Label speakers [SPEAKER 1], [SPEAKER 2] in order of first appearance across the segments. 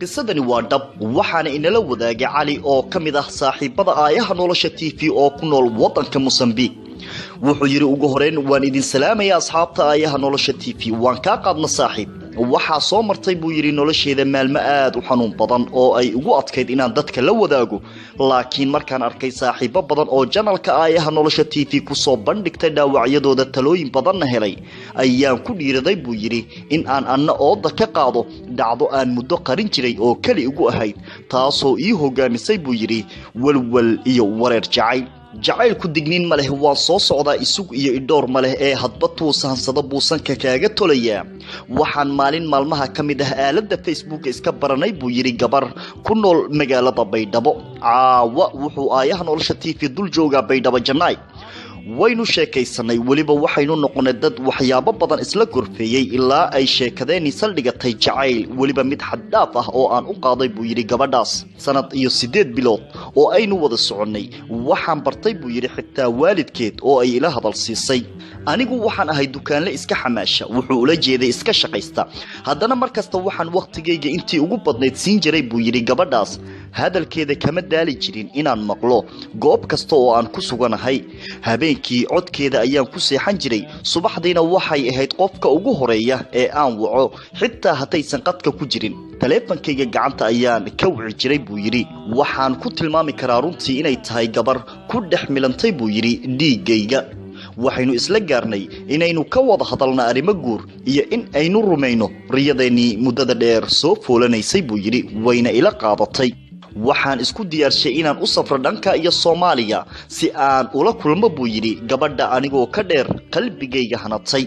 [SPEAKER 1] qisadani waa dhab waxaana inala wadaagay cali oo ka mid ah saaxiibada aayaha nolosha TV oo ku nool wadanka Mozambique wuxuu yiri ugu horeen waan idin salaamayaa asxaabta aayaha nolosha TV waan ka qaadna saaxiib waxa soo martay buu yiri nolosheeda maalmo aad u xanuun badan oo ay ugu adkayd inaan dadka la wadaago laakiin markaan arkay saaxiibo badan oo janalka aayaha nolosha TV ku soo bandhigtay dhaawacyadooda talooyin badan helay ayaan ku dhiiraday buu yiri in aan anna ooda ka qaado dhacdo aan muddo qarin jiray oo kali ugu ahayd taasoo ii hogaamisay buu yiri walwal iyo wareer jacaylku digniin ma leh waan soo socdaa isug iyo idhoor ma leh ee hadba tuusahansada buusanka kaaga tolaya waxaan maalin maalmaha ka mid ah aaladda Facebook iska baranay buu yiri gabar ku nool magaalada Baydhabo caawa wuxuu aayaha nolosha TV dul jooga Baydhabo Janaay waynu sheekaysanay waliba waxaynu noqonay dad waxyaabo badan isla korfeeyay ilaa ay sheekadeenii saldhigatay jacayl waliba mid xad dhaaf ah oo aan u qaaday buu yiri gabadhaas sanad iyo 8 bilood oo aynu wada soconay waxaan bartay buu yiri xitaa waalidkeed oo ay ila hadal siisay anigu waxaan ahay dukaanle iska xamaasha wuxuu ula jeeday iska shaqaysta haddana markasta waxaan waqtigeyga intii ugu badnayd siin jiray buu yiri gabadhaas hadalkeeda kama daali jirin inaan maqlo goob kasta oo aan ku suganahay habeenkii codkeeda ayaan ku seexan jiray subaxdiina waxay ahayd qofka ugu horeeya ee aan waco xitaa hataysan qadka ku jirin taleefankayga gacanta ayaan ka wici jiray buu yiri waxaan ku tilmaami karaa runtii inay tahay gabar ku dhex milantay buu yiri dhiigayga waxaynu isla gaarnay inaynu ka wada hadalna arrimo guur iyo in aynu rumayno riyadeeni muddada dheer soo foolanaysay buu yiri wayna ila qaadatay waxaan isku diyaarshay inaan u safro dhanka iyo Soomaaliya si aan ula kulmo buu yiri gabadha anigoo ka dheer qalbigayga hanatay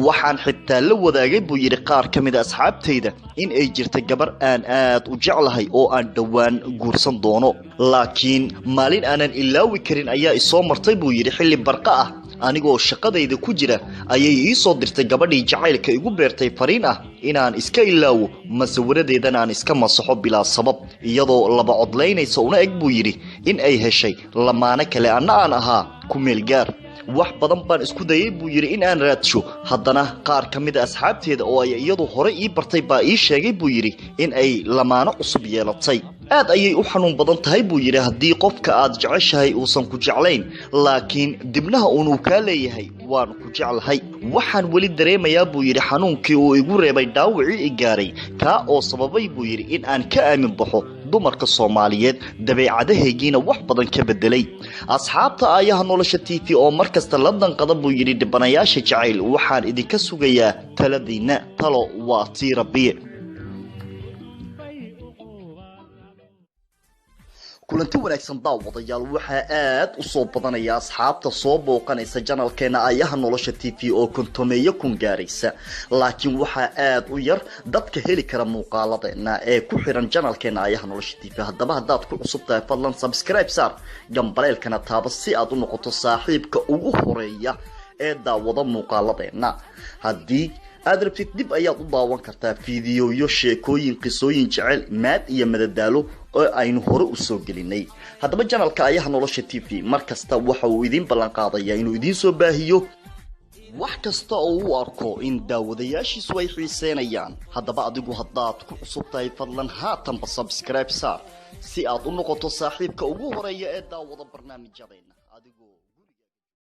[SPEAKER 1] waxaan xitaa la wadaagay buu yiri qaar kamid asxaabtayda in ay jirto gabar aan aad u jeclahay oo aan dhawaan guursan doono laakiin maalin aanan ilaawi karin ayaa isoo martay buu yiri xilli barqa ah anigoo shaqadayda ku jira ayay ii soo dirtay gabadhii jacaylka igu beertay fariin ah inaan iska ilaawo masawiradeedan aan iska masaxo bilaa sabab iyadoo laba codlaynaysa una eg buu yiri in ay heshay lamaana kale aan ahaa ku meel gaar wax badan baan isku dayay buu yiri in aan raadsho haddana qaar kamid asxaabteeda oo ay iyadu hore ii bartay baa ii sheegay buu yiri in ay lamaano cusub yeelatay aad ayay u xanuun badan tahay buu yiri haddii qofka aad jeceshahay uusan ku jeclayn laakiin dibnaha uu ka leeyahay waan ku jeclahay waxaan wali dareemayaa buu yiri xanuunkii uu igu reebay dhaawacii gaaray ka oo sababay buu yiri in aan ka aamin baxo dumarka Soomaaliyeed dabeecadaheegiina wax badan ka bedelay asxaabta aayaha nolosha TV oo markasta la danqada buu yiri dhibanayaasha jacayl waxaan idinka sugayaa taladiina talo waa tii Rabbiye kulanti wanaagsan daawadayaal waxa aad u soo badanaya asxaabta soo booqanaysa janalkeena aayaha nolosha TV oo kontomeeyo kun gaaraysa laakiin waxa aad u yar dadka heli kara muuqaaladeena ee ku xiran janalkeena aayaha nolosha TV haddaba haddaad ku cusub tahay fadlan subscribe saar gambaleelkana taaba si aad u noqoto saaxiibka ugu horeeya ee daawada muuqaaladeena haddii aad rabtid dib ayaad u daawan kartaa fiidiyoyo sheekooyin qisooyin jecel maad iyo madadaalo oo aynu hore u soo gelinay haddaba janalka aayaha nolosha TV markasta waxa uu idin ballan qaadayaa inuu idin soo baahiyo wax kasta oo uu arko in daawadayaashiisu ay xiiseynayaan haddaba adigu haddaad ku cusub tahay fadlan haatanba subscribe saar si aad u noqoto saaxiibka ugu horeeya ee daawada barnaamijyadeena adigu